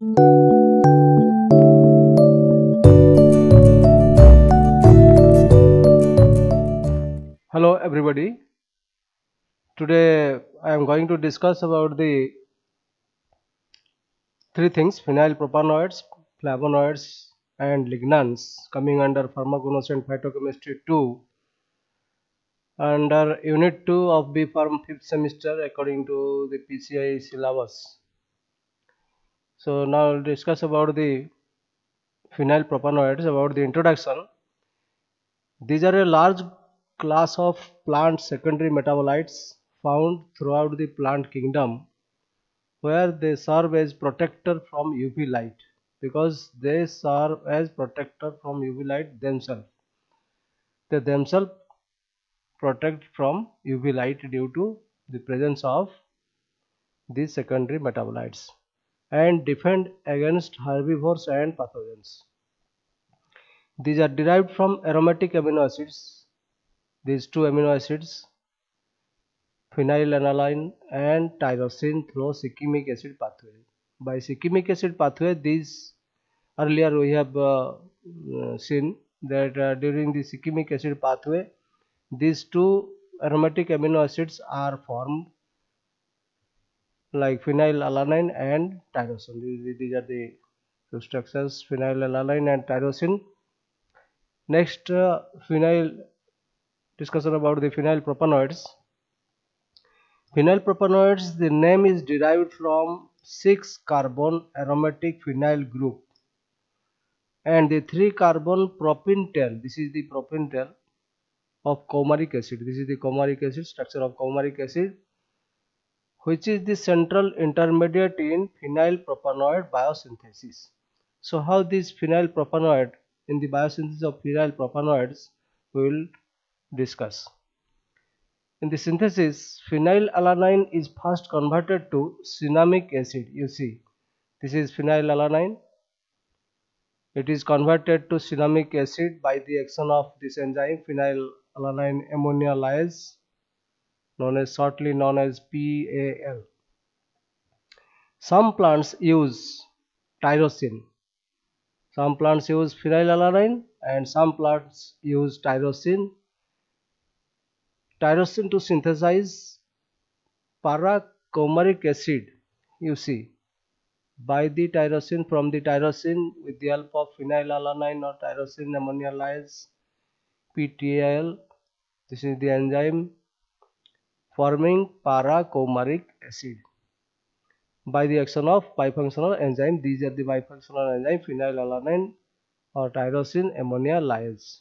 Hello everybody. Today I am going to discuss about the three things: phenyl propanoids, flavonoids and lignans coming under pharmacognose and phytochemistry 2 under unit 2 of B Pharm 5th semester according to the PCI syllabus. So now I'll discuss about the phenyl propanoids. About the introduction, these are a large class of plant secondary metabolites found throughout the plant kingdom, where they serve as protector from UV light, because they serve as protector from UV light themselves. They themselves protect from UV light due to the presence of these secondary metabolites and defend against herbivores and pathogens. These are derived from aromatic amino acids. These two amino acids, phenylalanine and tyrosine, through shikimic acid pathway. By shikimic acid pathway, these earlier we have seen that during the shikimic acid pathway, these two aromatic amino acids are formed, like phenylalanine and tyrosine. These are the two structures, phenylalanine and tyrosine. Next, phenyl discussion about the phenyl propanoids. Phenyl propanoids, the name is derived from 6-carbon aromatic phenyl group and the 3-carbon propentyl. This is the propentyl of coumaric acid. This is the coumaric acid, structure of coumaric acid, which is the central intermediate in phenyl propanoid biosynthesis. So how this phenyl propanoid, in the biosynthesis of phenyl propanoids, we will discuss. In the synthesis, phenylalanine is first converted to cinnamic acid. You see, this is phenylalanine. It is converted to cinnamic acid by the action of this enzyme, phenylalanine ammonia lyase, shortly known as PAL. Some plants use tyrosine. Some plants use phenylalanine and some plants use tyrosine to synthesize para-coumaric acid. You see, by the tyrosine, from the tyrosine with the help of phenylalanine or tyrosine ammonia lyase, PTAL. This is the enzyme forming para-coumaric acid by the action of bifunctional enzyme. These are the bifunctional enzyme, phenylalanine or tyrosine ammonia lyase,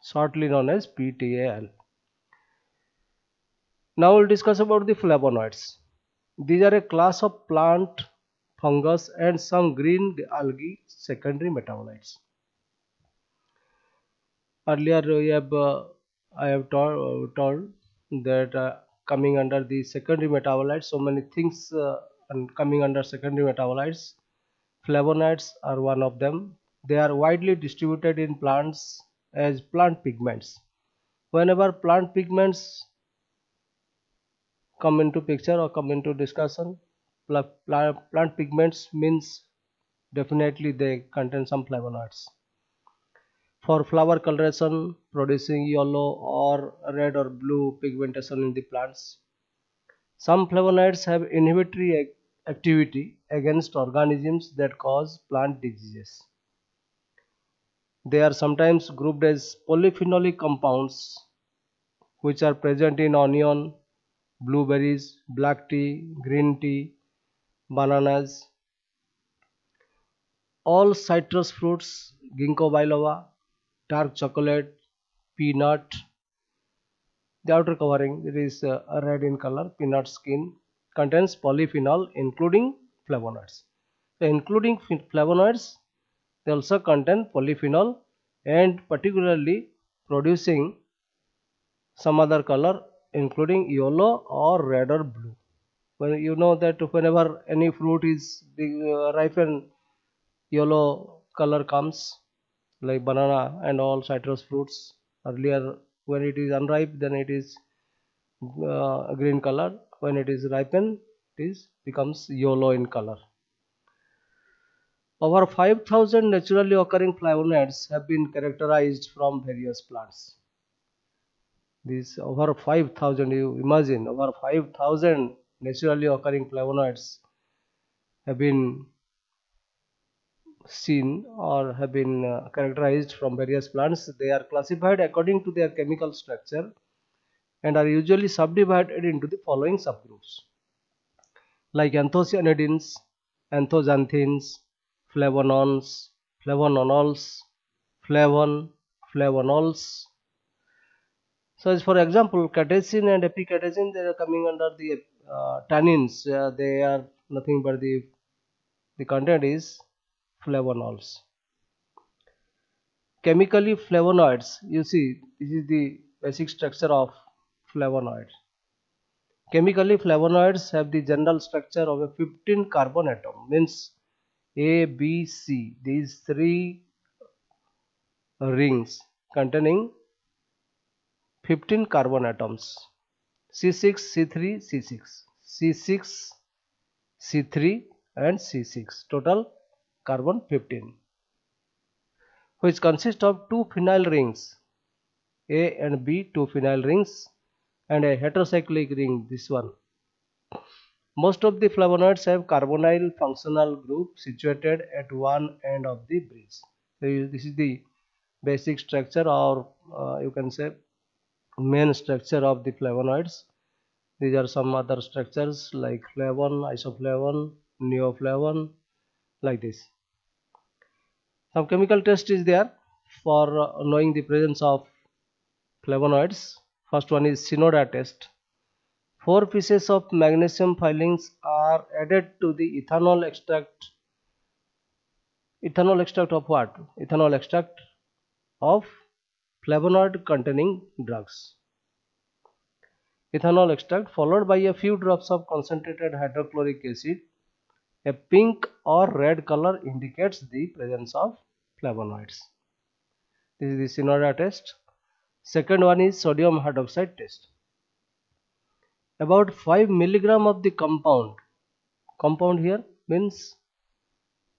shortly known as PTAL. Now we'll discuss about the flavonoids. These are a class of plant, fungus and some green algae secondary metabolites. Earlier I have told that coming under the secondary metabolites, so many things coming under secondary metabolites. Flavonoids are one of them. They are widely distributed in plants as plant pigments. Whenever plant pigments come into picture or come into discussion, plant pigments means definitely they contain some flavonoids. For flower coloration, producing yellow or red or blue pigmentation in the plants. Some flavonoids have inhibitory activity against organisms that cause plant diseases. They are sometimes grouped as polyphenolic compounds, which are present in onion, blueberries, black tea, green tea, bananas, all citrus fruits, ginkgo biloba, dark chocolate, peanut. The outer covering, it is red in color, peanut skin, contains polyphenol including flavonoids. So including flavonoids, they also contain polyphenol and particularly producing some other color including yellow or red or blue. When you know that whenever any fruit is ripened, yellow color comes, like banana and all citrus fruits. Earlier when it is unripe, then it is green color. When it is ripened, it is becomes yellow in color. Over 5,000 naturally occurring flavonoids have been characterized from various plants. These over 5,000, you imagine, over 5,000 naturally occurring flavonoids have been seen or have been characterized from various plants. They are classified according to their chemical structure and are usually subdivided into the following subgroups, like anthocyanidins, anthoxanthins, flavonones, flavonols, flavonols. So, as for example, catechin and epicatechin, they are coming under the tannins. They are nothing but the content is flavonols. Chemically, flavonoids. You see, this is the basic structure of flavonoids. Chemically, flavonoids have the general structure of a 15 carbon atom, means A, B, C. These three rings containing 15 carbon atoms. C6, C3, C6, C6, C3 and C6. Total carbon 15, which consist of two phenyl rings, A and B, two phenyl rings, and a heterocyclic ring, this one. Most of the flavonoids have carbonyl functional group situated at one end of the bridge. So this is the basic structure, or you can say main structure of the flavonoids. These are some other structures like flavon, isoflavon, neoflavon, like this. Some chemical test is there for knowing the presence of flavonoids. First one is Shinoda test. 4 pieces of magnesium filings are added to the ethanol extract. Ethanol extract of what? Ethanol extract of flavonoid containing drugs. Ethanol extract followed by a few drops of concentrated hydrochloric acid. A pink or red color indicates the presence of flavonoids. This is the Shinoda test. Second one is sodium hydroxide test. About 5 milligram of the compound here means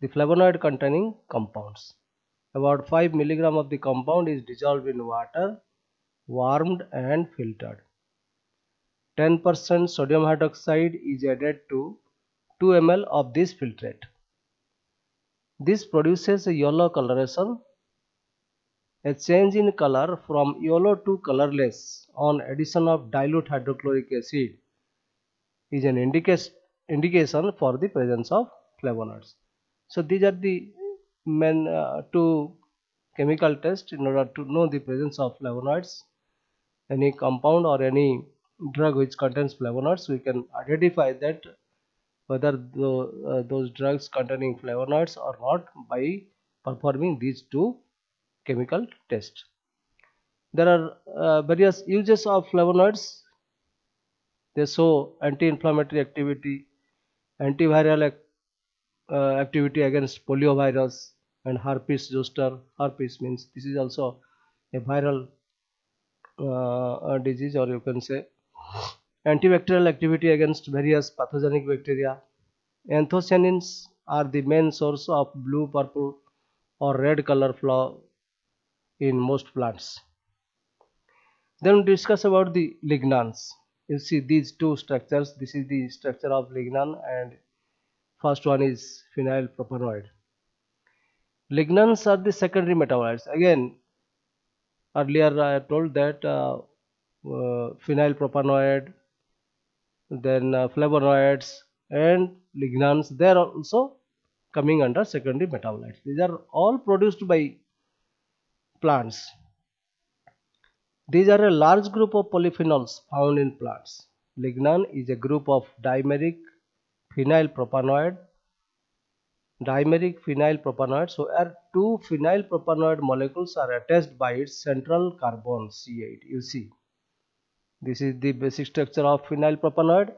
the flavonoid containing compounds. About 5 milligram of the compound is dissolved in water, warmed and filtered. 10% sodium hydroxide is added to 2 ml of this filtrate. This produces a yellow coloration. A change in color from yellow to colorless on addition of dilute hydrochloric acid is an indication for the presence of flavonoids. So these are the main two chemical tests in order to know the presence of flavonoids. Any compound or any drug which contains flavonoids, we can identify that whether those drugs containing flavonoids or not by performing these two chemical tests. There are various uses of flavonoids. They show anti-inflammatory activity, antiviral activity against poliovirus and herpes zoster. Herpes means this is also a viral disease, or you can say antibacterial activity against various pathogenic bacteria. Anthocyanins are the main source of blue, purple or red color flower in most plants. Then we discuss about the lignans. You see these two structures. This is the structure of lignan, and first one is phenyl propanoid. Lignans are the secondary metabolites. Again, earlier I told that phenyl propanoid, then flavonoids and lignans, they are also coming under secondary metabolites. These are all produced by plants. These are a large group of polyphenols found in plants. Lignan is a group of dimeric phenyl propanoid. So two phenyl propanoid molecules are attached by its central carbon C8. You see, this is the basic structure of phenyl propanoid,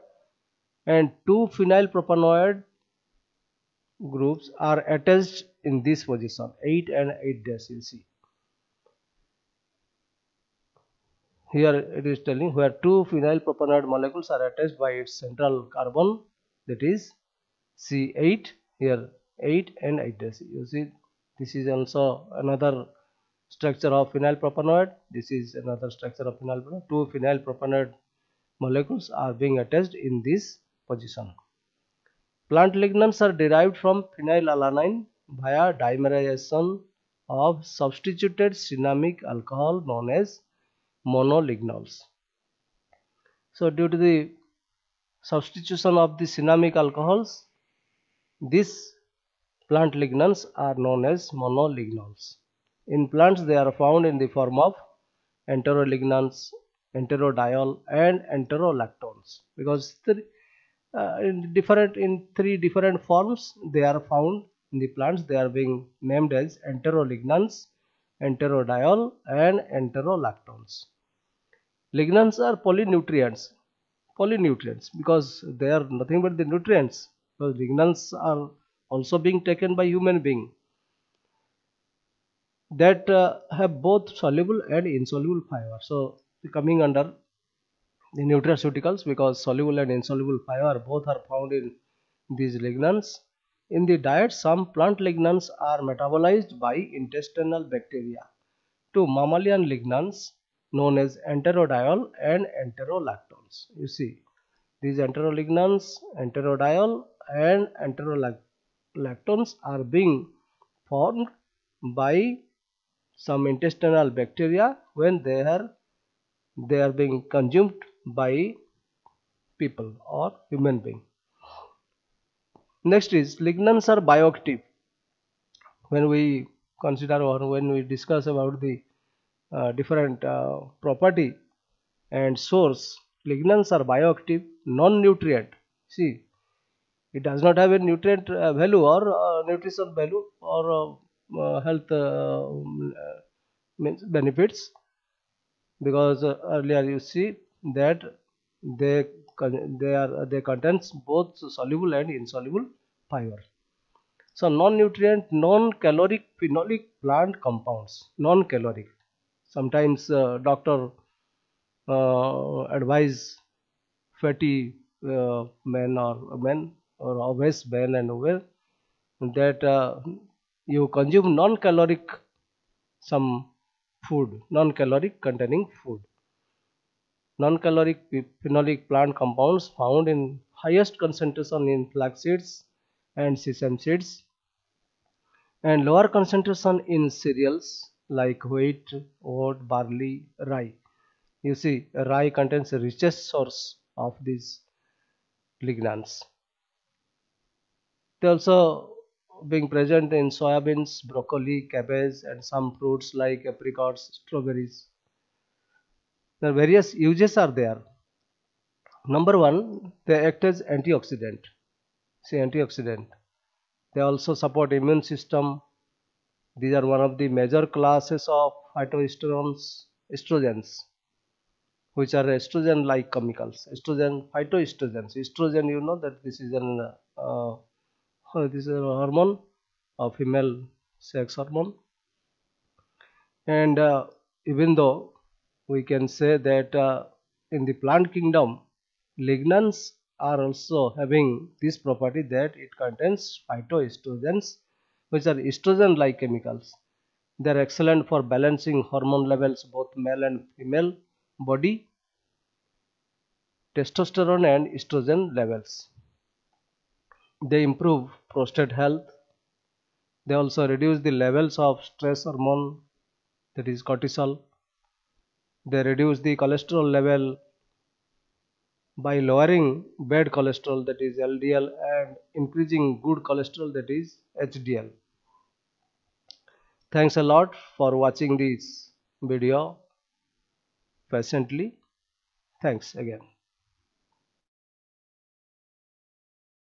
and two phenyl propanoid groups are attached in this position, 8 and 8 dash. You see, here it is telling where two phenyl propanoid molecules are attached by its central carbon, that is C8. Here 8 and 8 days. You see, this is also another structure of phenylpropanoid. This is another structure of phenylpropanoid. Two phenylpropanoid molecules are being attached in this position. Plant lignans are derived from phenylalanine via dimerization of substituted cinnamic alcohol known as monolignals. So due to the substitution of the cinnamic alcohols, these plant lignans are known as monolignals. In plants, they are found in the form of enterolignans, enterodiol, and enterolactones. Because in three different forms they are found in the plants. They are being named as enterolignans, enterodiol, and enterolactones. Lignans are polynutrients because they are nothing but the nutrients. Because lignans are also being taken by human being that have both soluble and insoluble fiber. So coming under the nutraceuticals, because soluble and insoluble fiber both are found in these lignans. In the diet, some plant lignans are metabolized by intestinal bacteria to mammalian lignans known as enterodiol and enterolactones. You see, these enterolignans, enterodiol, and enterolactones are being formed by some intestinal bacteria when they are being consumed by people or human being. Next is lignans are bioactive. When we consider or when we discuss about the different property and source, lignans are bioactive, non-nutrient. See, it does not have a nutrient value or nutrition value or health means benefits, because earlier you see that they they contains both soluble and insoluble fiber. So non-nutrient, non-caloric phenolic plant compounds, non-caloric. Sometimes doctor advise fatty men or obese men and women that you consume non-caloric some food, non-caloric containing food. Non-caloric phenolic plant compounds found in highest concentration in flax seeds and sesame seeds, and lower concentration in cereals like wheat, oat, barley, rye. You see, rye contains the richest source of these lignans. They also being present in soybeans, broccoli, cabbage, and some fruits like apricots, strawberries. The various uses are there. Number one, they act as antioxidant. See, antioxidant. They also support immune system. These are one of the major classes of estrogens, which are estrogen-like chemicals. Estrogen, phytoestrogens. Estrogen, you know that this is a hormone, a female sex hormone, and even though we can say that in the plant kingdom, lignans are also having this property that it contains phytoestrogens, which are estrogen-like chemicals. They are excellent for balancing hormone levels, both male and female body, testosterone and estrogen levels. They improve prostate health. They also reduce the levels of stress hormone, that is cortisol. They reduce the cholesterol level by lowering bad cholesterol, that is LDL, and increasing good cholesterol, that is HDL. Thanks a lot for watching this video patiently. Thanks again.